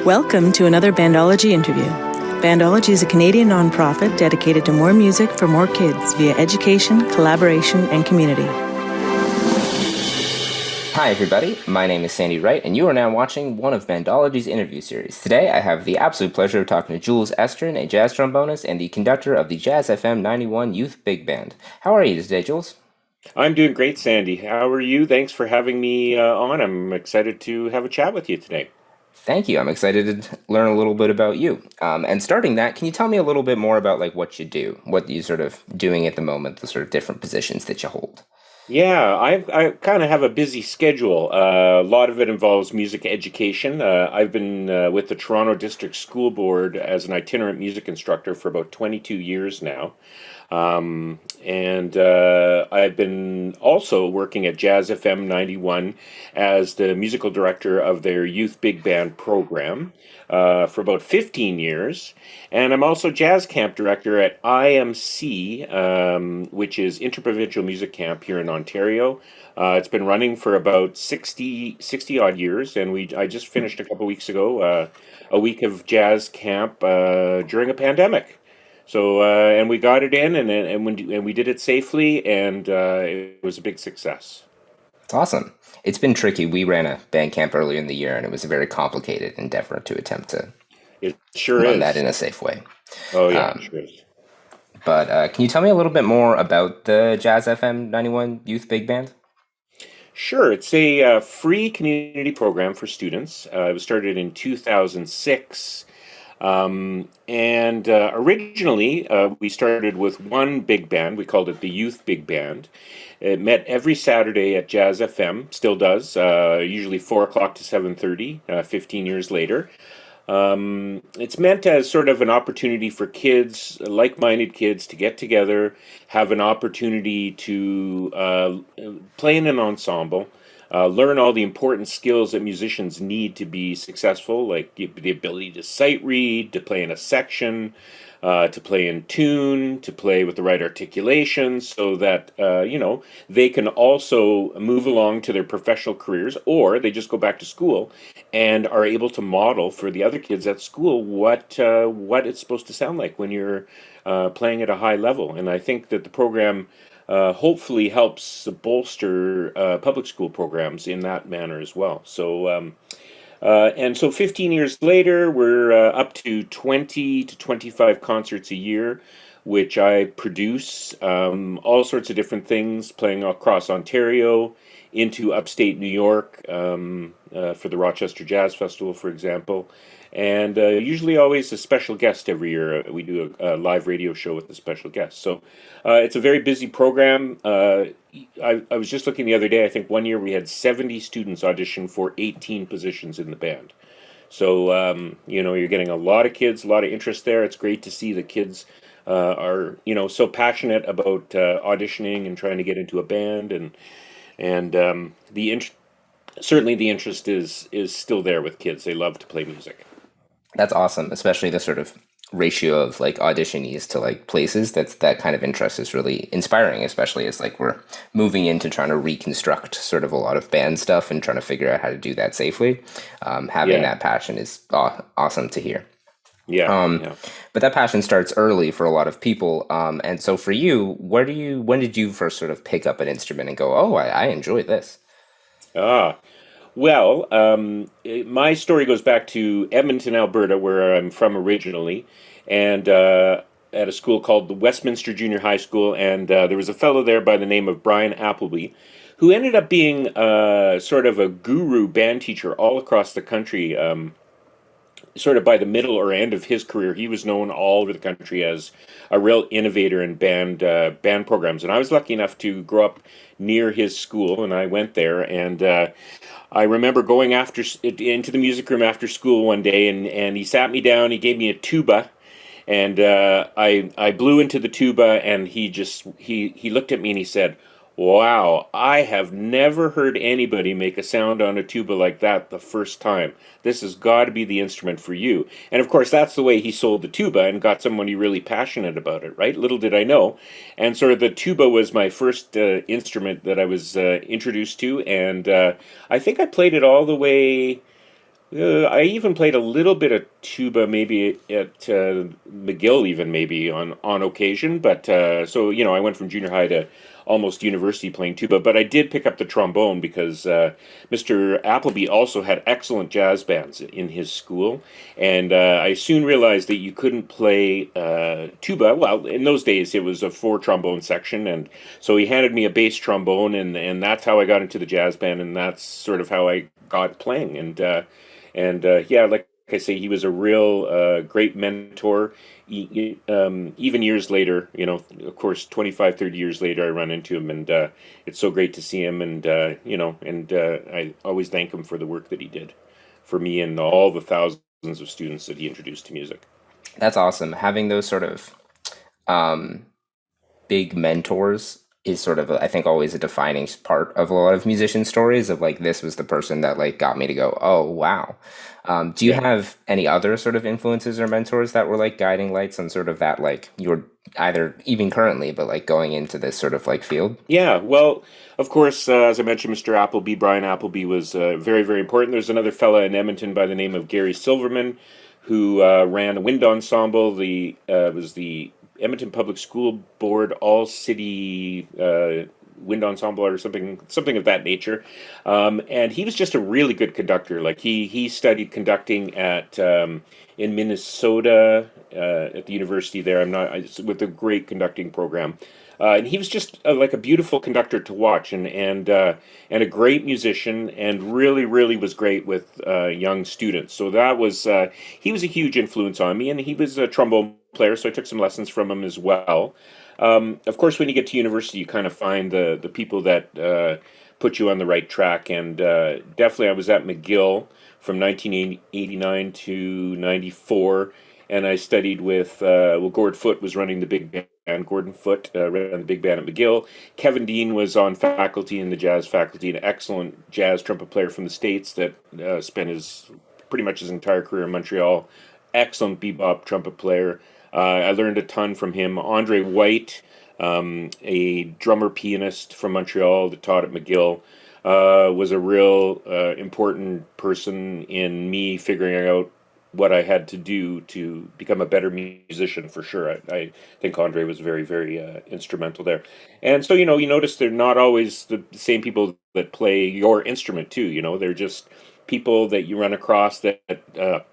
Welcome to another Bandology interview. Bandology is a Canadian nonprofit dedicated to more music for more kids via education, collaboration, and community. Hi everybody, my name is Sandy Wright, and you are now watching one of Bandology's interview series. Today I have the absolute pleasure of talking to Jules Estrin, a jazz trombonist and the conductor of the JAZZ.FM91 Youth Big Band. How are you today, Jules? I'm doing great, Sandy. How are you? Thanks for having me on. I'm excited to have a chat with you today. Thank you. I'm excited to learn a little bit about you. And starting that, can you tell me a little bit more about what you do, what you're sort of doing at the moment, the sort of different positions that you hold? Yeah, I kind of have a busy schedule. A lot of it involves music education. I've been with the Toronto District School Board as an itinerant music instructor for about 22 years now. And I've been also working at JAZZ.FM91 as the musical director of their Youth Big Band program for about 15 years. And I'm also jazz camp director at IMC, which is Interprovincial Music Camp here in Ontario. It's been running for about 60 odd years, and I just finished a couple weeks ago a week of jazz camp during a pandemic. So and we got it in, and we did it safely, and it was a big success. It's awesome. It's been tricky. We ran a band camp earlier in the year, and it was a very complicated endeavor to attempt to run that in a safe way. Oh yeah, it sure is. But can you tell me a little bit more about the JAZZ.FM91 Youth Big Band? Sure. It's a free community program for students. It was started in 2006. Originally, we started with one big band. We called it the Youth Big Band. It met every Saturday at Jazz FM, still does, usually 4 o'clock to 7:30, 15 years later. It's meant as sort of an opportunity for kids, like-minded kids, to get together, have an opportunity to play in an ensemble, learn all the important skills that musicians need to be successful, like the ability to sight read, to play in a section, to play in tune, to play with the right articulation, so that they can also move along to their professional careers, or they just go back to school and are able to model for the other kids at school what it's supposed to sound like when you're playing at a high level. And I think that the program hopefully helps bolster public school programs in that manner as well. So, so 15 years later, we're up to 20 to 25 concerts a year, which I produce, all sorts of different things, playing across Ontario, into upstate New York, for the Rochester Jazz Festival, for example. And usually always a special guest every year. We do a live radio show with a special guest. So it's a very busy program. I was just looking the other day, I think one year we had 70 students audition for 18 positions in the band. So, you're getting a lot of kids, a lot of interest there. It's great to see the kids are, so passionate about auditioning and trying to get into a band. And certainly the interest is still there with kids. They love to play music. That's awesome, especially the sort of ratio of auditionees to places. That kind of interest is really inspiring, especially as we're moving into trying to reconstruct sort of a lot of band stuff and trying to figure out how to do that safely. Having that passion is awesome to hear. Yeah. But that passion starts early for a lot of people. And so for you, when did you first sort of pick up an instrument and go, oh, I enjoy this? Well, my story goes back to Edmonton, Alberta, where I'm from originally, and at a school called the Westminster Junior High School, and there was a fellow there by the name of Brian Appleby, who ended up being sort of a guru band teacher all across the country. Sort of by the middle or end of his career, he was known all over the country as a real innovator in band programs. And I was lucky enough to grow up near his school, and I went there. And I remember going into the music room after school one day, and he sat me down. He gave me a tuba, and I blew into the tuba, and he looked at me and he said, "Wow, I have never heard anybody make a sound on a tuba like that the first time. This has got to be the instrument for you." And of course, that's the way he sold the tuba and got somebody really passionate about it, right? Little did I know. And sort of the tuba was my first instrument that I was introduced to. And I think I played it all the way I even played a little bit of tuba, maybe at McGill, even maybe on occasion. But so I went from junior high to almost university playing tuba. But I did pick up the trombone because Mr. Appleby also had excellent jazz bands in his school, and I soon realized that you couldn't play tuba. Well, in those days it was a four trombone section, and so he handed me a bass trombone, and that's how I got into the jazz band, and that's sort of how I got playing. And yeah, like I say, he was a real great mentor. Even years later, of course, 25, 30 years later, I run into him, and it's so great to see him. And, I always thank him for the work that he did for me and all the thousands of students that he introduced to music. That's awesome. Having those sort of um, big mentors is sort of, I think, always a defining part of a lot of musician stories of like, this was the person that like got me to go, oh, wow. Do you Yeah. have any other sort of influences or mentors that were like guiding lights on sort of that, like you're either even currently, but like going into this sort of like field? Yeah, well, of course, as I mentioned, Mr. Appleby, Brian Appleby was very, very important. There's another fella in Edmonton by the name of Gary Silverman, who ran a wind ensemble. The was the Edmonton Public School Board All City Wind Ensemble or something of that nature. And he was just a really good conductor. Like he studied conducting at in Minnesota at the university there. With a great conducting program. And he was just like a beautiful conductor to watch, and a great musician, and really, really was great with young students. So that was he was a huge influence on me, and he was a trombone player, so I took some lessons from him as well. Of course, when you get to university, you kind of find the people that put you on the right track, and definitely I was at McGill from 1989 to 94, and I studied with, Gord Foote was running the big band. Gordon Foote ran the big band at McGill. Kevin Dean was on faculty in the jazz faculty, an excellent jazz trumpet player from the States that spent pretty much his entire career in Montreal. Excellent bebop trumpet player. I learned a ton from him. Andre White, a drummer pianist from Montreal that taught at McGill, was a real important person in me figuring out what I had to do to become a better musician for sure. I think Andre was very, very instrumental there. And so, you notice they're not always the same people that play your instrument too. They're just people that you run across that kind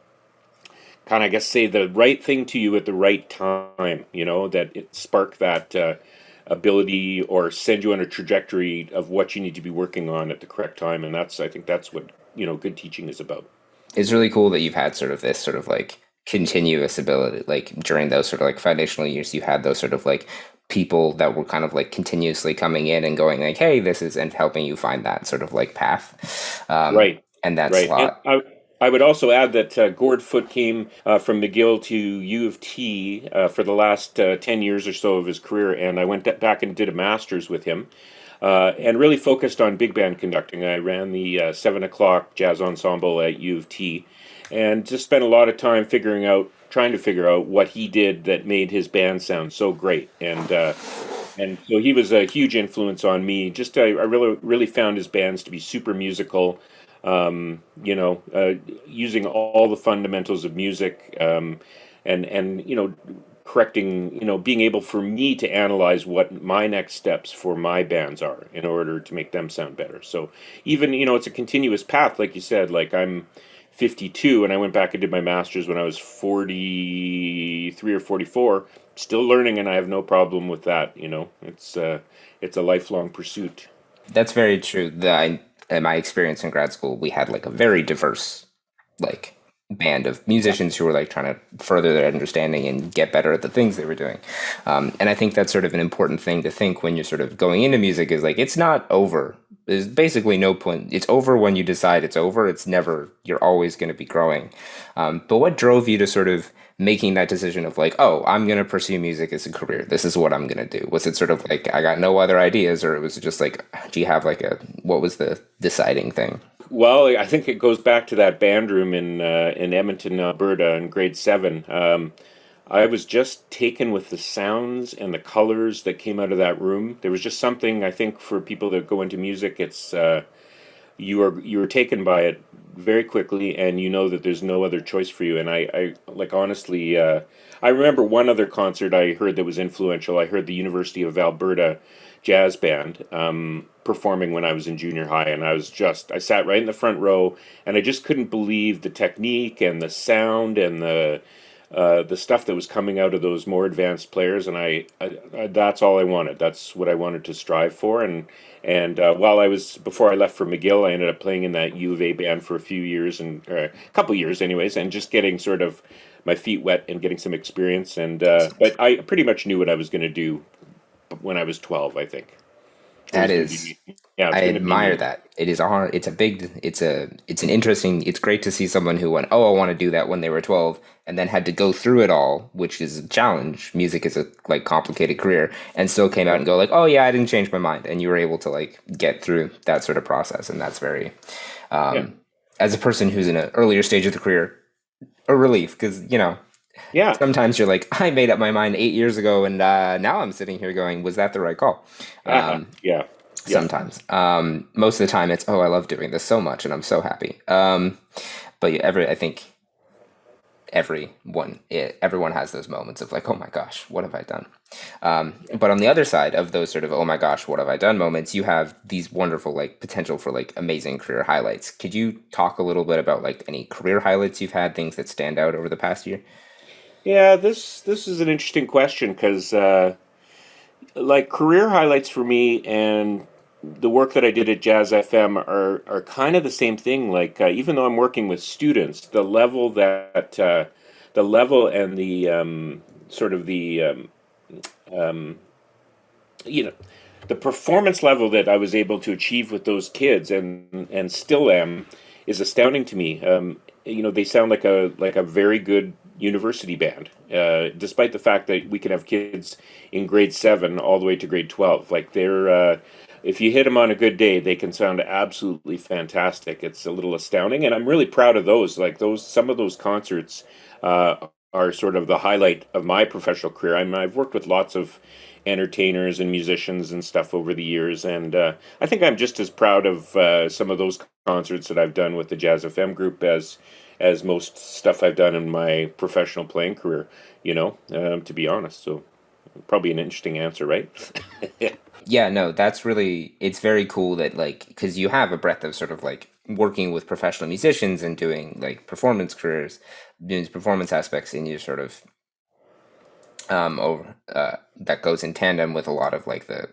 of, I guess, say the right thing to you at the right time, that it spark that ability or send you on a trajectory of what you need to be working on at the correct time. And I think that's what, good teaching is about. It's really cool that you've had sort of this sort of like continuous ability, like during those sort of like foundational years, you had those sort of like people that were kind of like continuously coming in and going like, hey, this is, and helping you find that sort of like path. Right, And that right. And slot. I would also add that Gord Foote came from McGill to U of T for the last 10 years or so of his career, and I went back and did a master's with him. And really focused on big band conducting. I ran the 7 o'clock Jazz Ensemble at U of T, and just spent a lot of time trying to figure out what he did that made his band sound so great. And so he was a huge influence on me. I really, really found his bands to be super musical. Using all the fundamentals of music, and correcting, being able for me to analyze what my next steps for my bands are in order to make them sound better. So even, it's a continuous path, like you said. Like I'm 52 and I went back and did my master's when I was 43 or 44, still learning, and I have no problem with that. It's a lifelong pursuit. That's very true. In my experience in grad school, we had like a very diverse like band of musicians who were like trying to further their understanding and get better at the things they were doing. And I think that's sort of an important thing to think when you're sort of going into music is like, it's not over. There's basically no point. It's over when you decide it's over. It's never, you're always going to be growing. But what drove you to sort of making that decision of like, oh, I'm going to pursue music as a career. This is what I'm going to do. Was it sort of like, I got no other ideas, or it was just like, do you have like what was the deciding thing? Well, I think it goes back to that band room in Edmonton, Alberta, in grade 7. I was just taken with the sounds and the colors that came out of that room. There was just something, I think, for people that go into music, it's you are taken by it very quickly, and you know that there's no other choice for you. And I like honestly, I remember one other concert I heard that was influential. I heard the University of Alberta Jazz Band performing when I was in junior high, and I sat right in the front row, and I just couldn't believe the technique and the sound and the stuff that was coming out of those more advanced players, and I that's all I wanted. That's what I wanted to strive for. And while before I left for McGill, I ended up playing in that U of A band for a few years, and a couple years anyways, and just getting sort of my feet wet and getting some experience. And but I pretty much knew what I was going to do when I was 12, I think. That is, Yeah, I admire that. It is a hard, it's an interesting, it's great to see someone who went, oh, I want to do that when they were 12, and then had to go through it all, which is a challenge. Music is a like complicated career, and still came out and go like, oh yeah, I didn't change my mind. And you were able to like get through that sort of process. And that's very, as a person who's in an earlier stage of the career, a relief, because, yeah, sometimes you're like, I made up my mind 8 years ago, and now I'm sitting here going, was that the right call? Yeah. Sometimes. Most of the time it's, oh, I love doing this so much and I'm so happy. But yeah, I think everyone has those moments of like, oh my gosh, what have I done? But on the other side of those sort of, oh my gosh, what have I done moments, you have these wonderful like potential for like amazing career highlights. Could you talk a little bit about like any career highlights you've had, things that stand out over the past year? Yeah, this is an interesting question because like career highlights for me and the work that I did at Jazz FM are kind of the same thing. Like even though I'm working with students, the level and the sort of um, you know the performance level that I was able to achieve with those kids and still am is astounding to me. They sound like a very good university band, despite the fact that we can have kids in grade 7 all the way to grade 12. Like they're if you hit them on a good day, they can sound absolutely fantastic. It's a little astounding, and I'm really proud of those. Like some of those concerts are sort of the highlight of my professional career. I've worked with lots of entertainers and musicians and stuff over the years, and I think I'm just as proud of some of those concerts that I've done with the Jazz FM group as most stuff I've done in my professional playing career. To be honest. So probably an interesting answer, right? Yeah, no, it's very cool that like, because you have a breadth of sort of like working with professional musicians and doing like performance careers, doing performance aspects in your sort of that goes in tandem with a lot of like the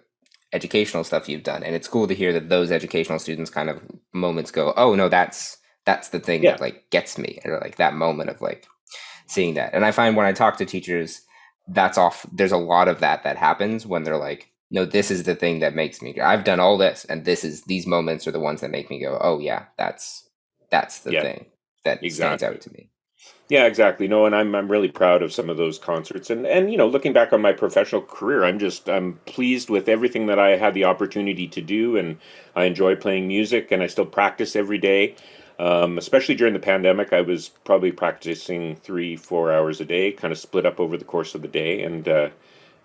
educational stuff you've done. And it's cool to hear that those educational students kind of moments go, oh no, that's the thing Yeah. that like gets me, or like that moment of like seeing that. And I find when I talk to teachers, there's a lot of that happens when they're like, no, this is the thing that makes me, I've done all this, and these moments are the ones that make me go, oh yeah, that's the Yeah, thing that stands exactly. out to me. Yeah, exactly. No, and I'm really proud of some of those concerts. And looking back on my professional career, I'm pleased with everything that I had the opportunity to do, and I enjoy playing music, and I still practice every day. Especially during the pandemic, I was probably practicing 3-4 hours a day, kind of split up over the course of the day. And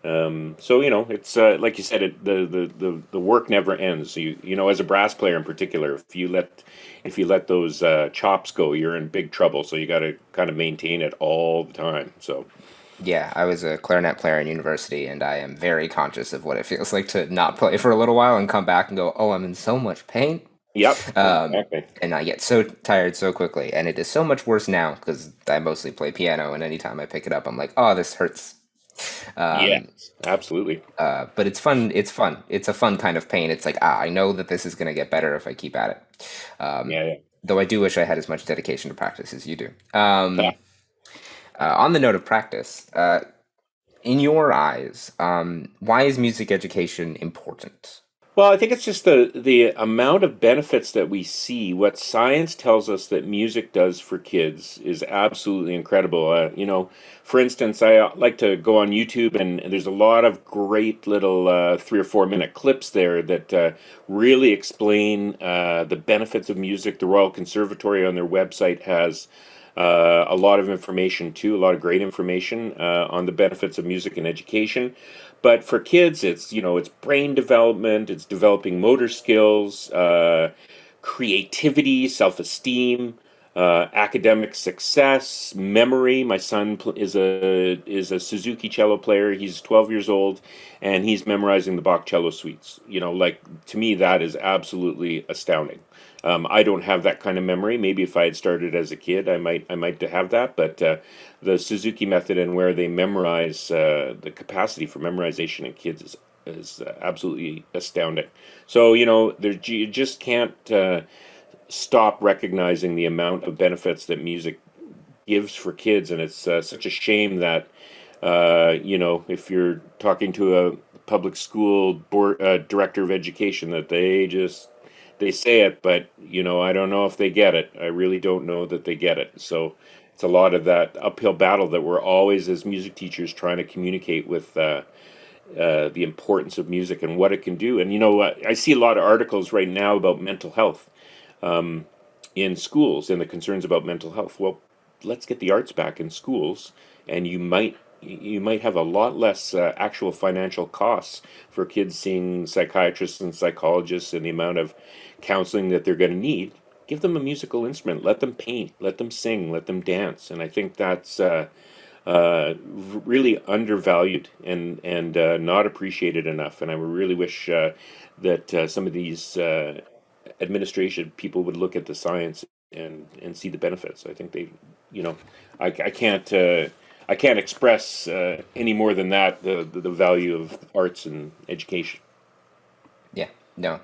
so it's like you said, the work never ends. As a brass player in particular, if you let those chops go, you're in big trouble. So you got to kind of maintain it all the time. So Yeah, I was a clarinet player in university, and I am very conscious of what it feels like to not play for a little while and come back and go, oh, I'm in so much pain. yep, exactly. And I get so tired so quickly. And it is so much worse now because I mostly play piano, and anytime I pick it up, I'm like, oh, this hurts. Yes, absolutely. But it's fun. It's fun. It's a fun kind of pain. It's like, I know that this is going to get better if I keep at it. Yeah, Though I do wish I had as much dedication to practice as you do. yeah. On the note of practice, in your eyes, why is music education important? Well, I think it's just the amount of benefits that we see. What science tells us that music does for kids is absolutely incredible. For instance, I like to go on YouTube, and there's a lot of great little 3 or 4 minute clips there that really explain the benefits of music. The Royal Conservatory on their website has a lot of information too, a lot of great information on the benefits of music in education. But for kids, it's brain development, it's developing motor skills, creativity, self-esteem, academic success, memory. My son is a Suzuki cello player. He's 12 years old, and he's memorizing the Bach cello suites. Like, to me, that is absolutely astounding. I don't have that kind of memory. Maybe if I had started as a kid, I might have that. But the Suzuki method and where they memorize, the capacity for memorization in kids is absolutely astounding. So you just can't stop recognizing the amount of benefits that music gives for kids, and it's such a shame that if you're talking to a public school board director of education, that they say it, but I don't know if they get it. I really don't know that they get it. So it's a lot of that uphill battle that we're always, as music teachers, trying to communicate with the importance of music and what it can do. And I see a lot of articles right now about mental health in schools and the concerns about mental health. Well, let's get the arts back in schools, and you might have a lot less actual financial costs for kids seeing psychiatrists and psychologists, and the amount of counseling that they're going to need. Give them a musical instrument, let them paint, let them sing, let them dance. And I think that's really undervalued and not appreciated enough. And I really wish that some of these administration people would look at the science and see the benefits. I think they, I can't express any more than that the value of arts and education. Yeah, no,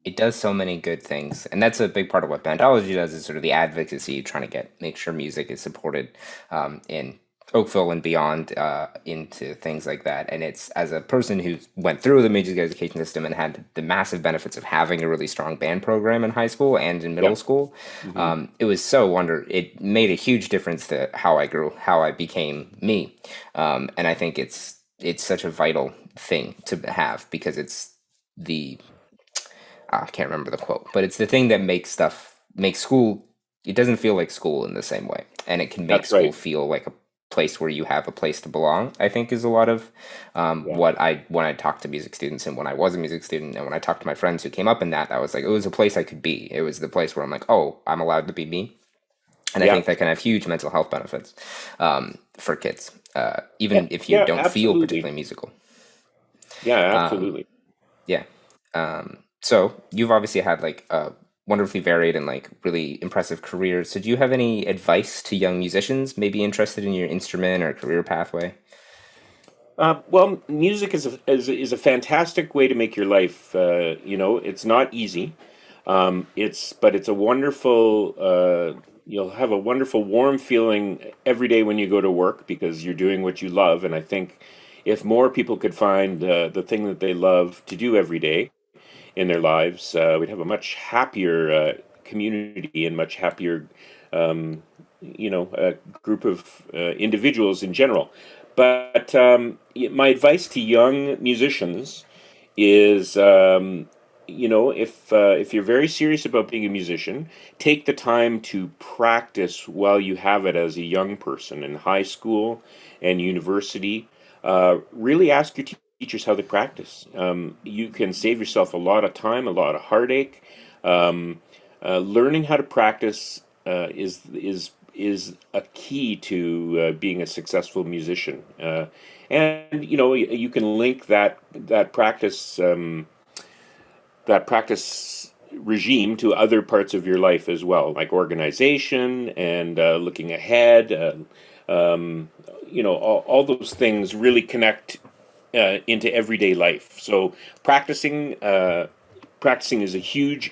it does so many good things, and that's a big part of what Bandology does, is sort of the advocacy, trying to make sure music is supported in Oakville and beyond, into things like that. And it's, as a person who went through the music education system and had the massive benefits of having a really strong band program in high school and in middle school, it was it made a huge difference to how I grew, how I became me. And I think it's such a vital thing to have, because it's I can't remember the quote, but it's the thing that makes school, it doesn't feel like school in the same way. And it can make That's school right. feel like a place where you have a place to belong, I think, is a lot of when I talk to music students, and when I was a music student, and when I talked to my friends who came up in that, I was like, it was a place I could be. It was the place where I'm like, oh, I'm allowed to be me. And I think that can have huge mental health benefits for kids, even if you don't feel particularly musical. Yeah, absolutely. Yeah. So you've obviously had like a wonderfully varied and like really impressive career. So do you have any advice to young musicians maybe interested in your instrument or career pathway? Well, music is a fantastic way to make your life. It's not easy. It's a wonderful. You'll have a wonderful warm feeling every day when you go to work, because you're doing what you love. And I think if more people could find the thing that they love to do every day in their lives, we'd have a much happier community and much happier, group of individuals in general. But my advice to young musicians is, if you're very serious about being a musician, take the time to practice while you have it as a young person in high school and university. Really ask your teachers how they practice. You can save yourself a lot of time, a lot of heartache. Learning how to practice is a key to being a successful musician. And you can link that practice regime to other parts of your life as well, like organization and looking ahead. All those things really connect into everyday life. So practicing is a huge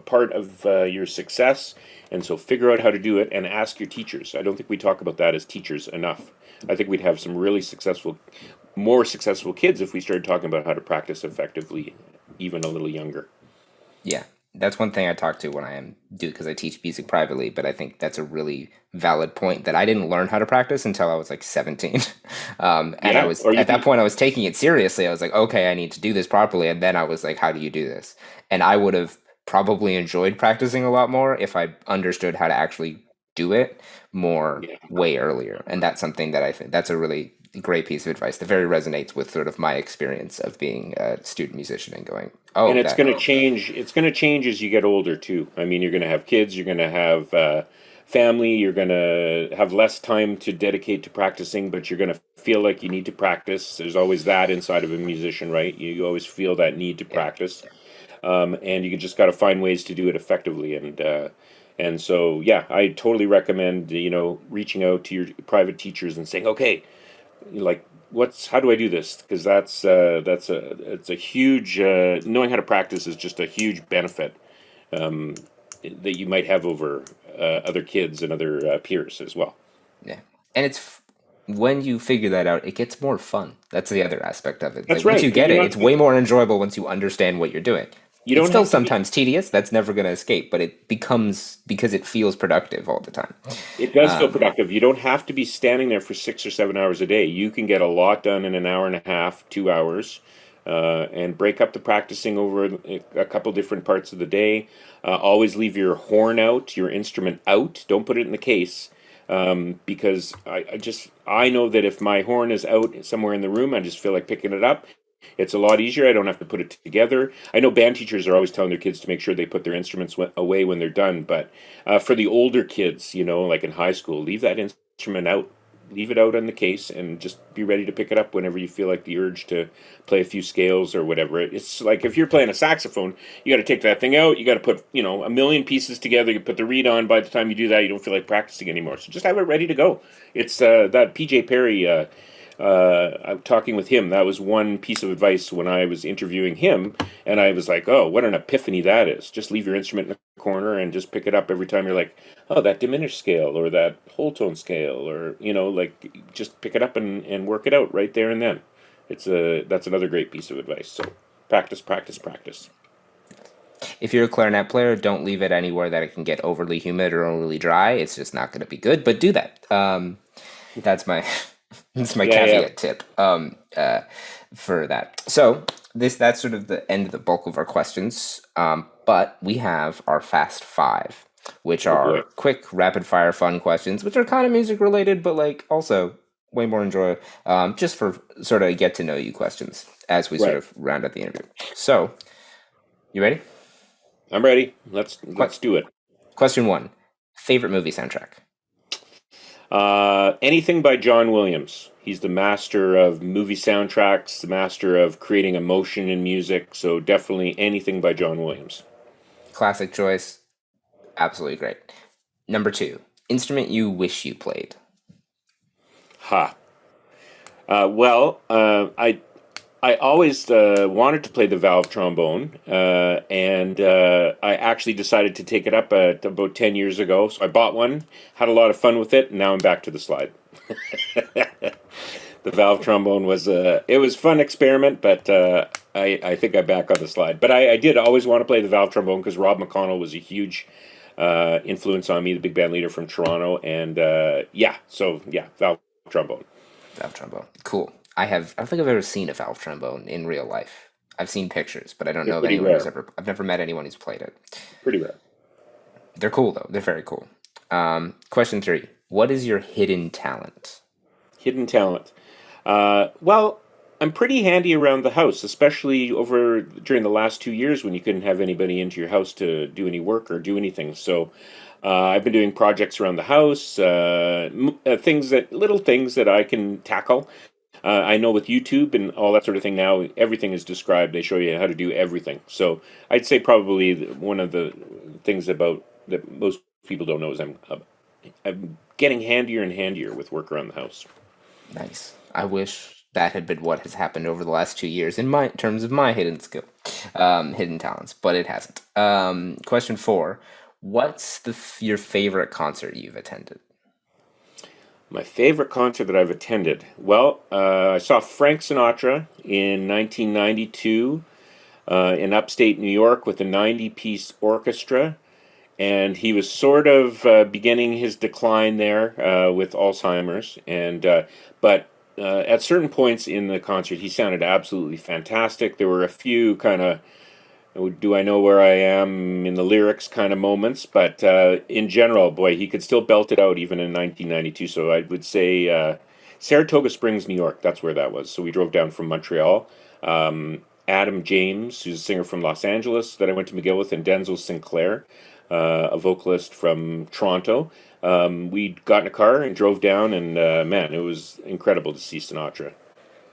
part of your success. And so figure out how to do it and ask your teachers. I don't think we talk about that as teachers enough. I think we'd have some really more successful kids if we started talking about how to practice effectively, even a little younger. Yeah, that's one thing I talk to when because I teach music privately, but I think that's a really valid point, that I didn't learn how to practice until I was like 17. And I was, at that point, I was taking it seriously. I was like, okay, I need to do this properly. And then I was like, how do you do this? And I would have probably enjoyed practicing a lot more if I understood how to actually do it more way earlier. And that's something that I think that's a really great piece of advice that very resonates with sort of my experience of being a student musician and going, oh, And it's going to change. It's going to change as you get older too. I mean, you're going to have kids. You're going to have family. You're going to have less time to dedicate to practicing, but you're going to feel like you need to practice. There's always that inside of a musician, right? You always feel that need to practice, and you just got to find ways to do it effectively. And so, yeah, I totally recommend reaching out to your private teachers and saying, okay, like, how do I do this? Because it's a huge knowing how to practice is just a huge benefit that you might have over other kids and other peers as well. Yeah, and it's when you figure that out, it gets more fun. That's the other aspect of it. That's Once right. you get it, it's way more enjoyable once you understand what you're doing. It's still sometimes tedious. That's never going to escape, but it becomes, because it feels productive all the time. It does feel productive. You don't have to be standing there for 6 or 7 hours a day. You can get a lot done in an hour and a half, 2 hours, and break up the practicing over a couple different parts of the day. Always leave your horn out, your instrument out. Don't put it in the case, because I know that if my horn is out somewhere in the room, I just feel like picking it up. It's a lot easier. I don't have to put it together. I know band teachers are always telling their kids to make sure they put their instruments away when they're done. But for the older kids, like in high school, leave that instrument out. Leave it out on the case and just be ready to pick it up whenever you feel like the urge to play a few scales or whatever. It's like if you're playing a saxophone, you got to take that thing out. You got to put, a million pieces together. You put the reed on. By the time you do that, you don't feel like practicing anymore. So just have it ready to go. It's that PJ Perry... I'm talking with him. That was one piece of advice when I was interviewing him, and I was like, "Oh, what an epiphany that is! Just leave your instrument in the corner and just pick it up every time you're like, oh, that diminished scale or that whole tone scale, or just pick it up and work it out right there and then." That's another great piece of advice. So practice, practice, practice. If you're a clarinet player, don't leave it anywhere that it can get overly humid or overly dry. It's just not going to be good. But do that. That's my. That's my caveat tip for that. So that's sort of the end of the bulk of our questions. But we have our Fast Five, which are quick, rapid fire, fun questions, which are kind of music related, but also way more enjoyable, just for sort of get to know you questions as we sort of round out the interview. So, you ready? I'm ready. Let's do it. Question 1: favorite movie soundtrack? Anything by John Williams. He's the master of movie soundtracks, the master of creating emotion in music, so definitely anything by John Williams. Classic choice. Absolutely great. Number 2, instrument you wish you played. I always wanted to play the valve trombone, and I actually decided to take it up about 10 years ago. So I bought one, had a lot of fun with it, and now I'm back to the slide. The valve trombone was a fun experiment, but I think I'm back on the slide. But I did always want to play the valve trombone because Rob McConnell was a huge influence on me, the big band leader from Toronto, and valve trombone. Valve trombone, cool. I don't think I've ever seen a valve trombone in real life. I've seen pictures, but I don't know of anyone who's ever. I've never met anyone who's played it. Pretty rare. They're cool though. They're very cool. Question 3: what is your hidden talent? Hidden talent. I'm pretty handy around the house, especially during the last 2 years when you couldn't have anybody into your house to do any work or do anything. So I've been doing projects around the house, little things that I can tackle. I know with YouTube and all that sort of thing now, everything is described. They show you how to do everything. So I'd say probably one of the things about that most people don't know is I'm getting handier and handier with work around the house. Nice. I wish that had been what has happened over the last 2 years in terms of my hidden talents, but it hasn't. Question 4: what's your favorite concert you've attended? My favorite concert that I've attended. Well, I saw Frank Sinatra in 1992 in upstate New York with a 90-piece orchestra, and he was sort of beginning his decline there with Alzheimer's. But at certain points in the concert, he sounded absolutely fantastic. There were a few kind of "do I know where I am" in the lyrics kind of moments, but in general, boy, he could still belt it out even in 1992. So I would say Saratoga Springs, New York. That's where that was. So we drove down from Montreal. Adam James, who's a singer from Los Angeles that I went to McGill with, and Denzel Sinclair, a vocalist from Toronto. We got in a car and drove down, and man, it was incredible to see Sinatra.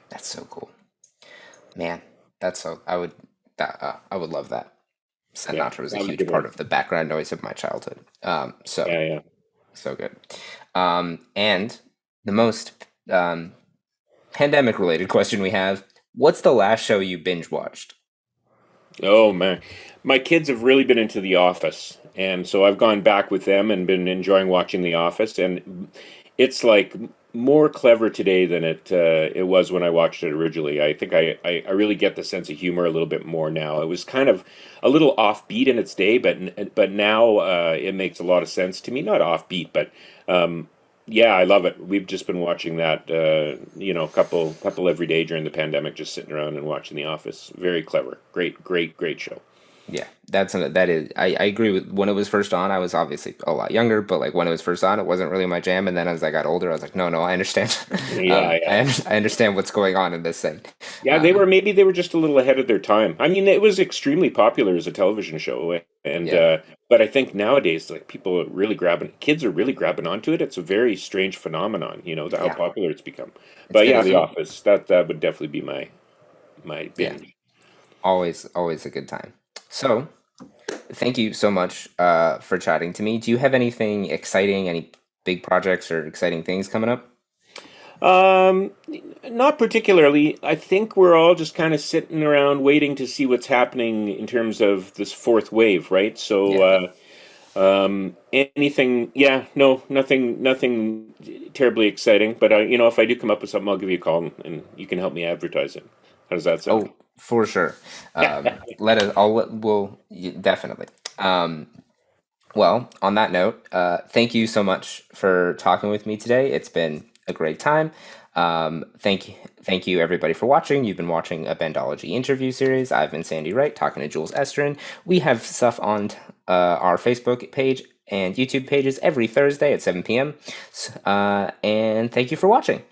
That's so cool, man. I would love that. Sinatra was a huge part of the background noise of my childhood. So good. And the most pandemic related question we have: what's the last show you binge watched? Oh man, my kids have really been into The Office, and so I've gone back with them and been enjoying watching The Office, and it's like more clever today than it was when I watched it originally. I think I really get the sense of humor a little bit more now. It was kind of a little offbeat in its day, but now it makes a lot of sense to me. Not offbeat, but yeah, I love it. We've just been watching that, couple every day during the pandemic, just sitting around and watching The Office. Very clever, great show. Yeah, that is. I agree with when it was first on. I was obviously a lot younger, but like when it was first on, it wasn't really my jam. And then as I got older, I was like, no, I understand. I understand what's going on in this thing. Yeah, they were just a little ahead of their time. I mean, it was extremely popular as a television show, and but I think nowadays, like kids are really grabbing onto it. It's a very strange phenomenon, how popular it's become. But The Office, that would definitely be my binge. Yeah. Always a good time. So, thank you so much for chatting to me. Do you have anything exciting, any big projects or exciting things coming up? Not particularly. I think we're all just kind of sitting around waiting to see what's happening in terms of this fourth wave, right? So, anything? Yeah, no, nothing terribly exciting. But if I do come up with something, I'll give you a call and you can help me advertise it. How does that sound? Oh, for sure. We'll definitely. Well, on that note, thank you so much for talking with me today. It's been a great time. Thank you everybody for watching. You've been watching a Bandology interview series. I've been Sandy Wright talking to Jules Estrin. We have stuff on our Facebook page and YouTube pages every Thursday at 7 p.m. And thank you for watching.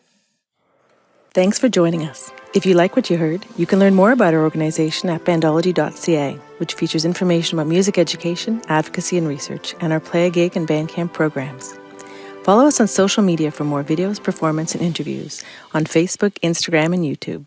Thanks for joining us. If you like what you heard, you can learn more about our organization at Bandology.ca, which features information about music education, advocacy and research, and our Play a Gig and Bandcamp programs. Follow us on social media for more videos, performance, and interviews on Facebook, Instagram, and YouTube.